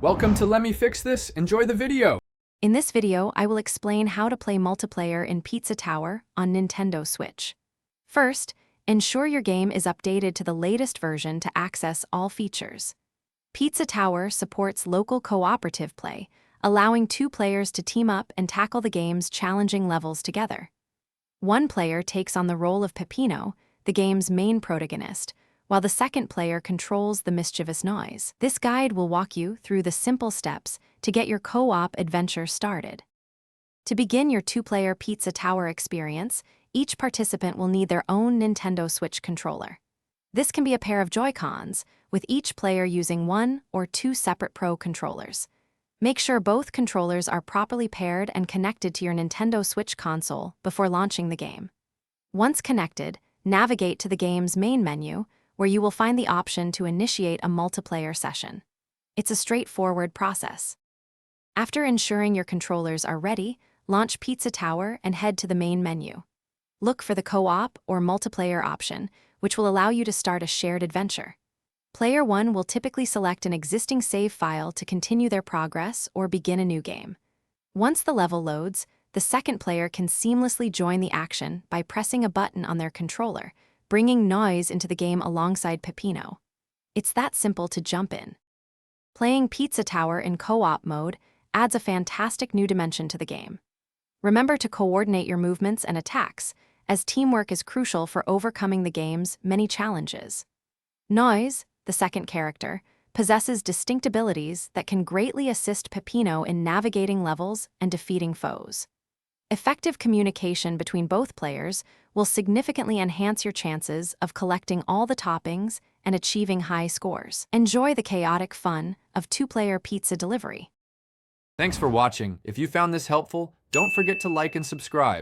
Welcome to Let Me Fix This. Enjoy the video. In this video, I will explain how to play multiplayer in Pizza Tower on Nintendo Switch. First, ensure your game is updated to the latest version to access all features. Pizza Tower supports local cooperative play, allowing two players to team up and tackle the game's challenging levels together. One player takes on the role of Peppino, the game's main protagonist, while the second player controls the mischievous Noise. This guide will walk you through the simple steps to get your co-op adventure started. To begin your two-player Pizza Tower experience, each participant will need their own Nintendo Switch controller. This can be a pair of Joy-Cons, with each player using one or two separate Pro controllers. Make sure both controllers are properly paired and connected to your Nintendo Switch console before launching the game. Once connected, navigate to the game's main menu, where you will find the option to initiate a multiplayer session. It's a straightforward process. After ensuring your controllers are ready, launch Pizza Tower and head to the main menu. Look for the co-op or multiplayer option, which will allow you to start a shared adventure. Player 1 will typically select an existing save file to continue their progress or begin a new game. Once the level loads, the second player can seamlessly join the action by pressing a button on their controller, bringing Noise into the game alongside Peppino. It's that simple to jump in. Playing Pizza Tower in co-op mode adds a fantastic new dimension to the game. Remember to coordinate your movements and attacks, as teamwork is crucial for overcoming the game's many challenges. Noise, the second character, possesses distinct abilities that can greatly assist Peppino in navigating levels and defeating foes. Effective communication between both players will significantly enhance your chances of collecting all the toppings and achieving high scores. Enjoy the chaotic fun of two-player pizza delivery. Thanks for watching. If you found this helpful, don't forget to like and subscribe.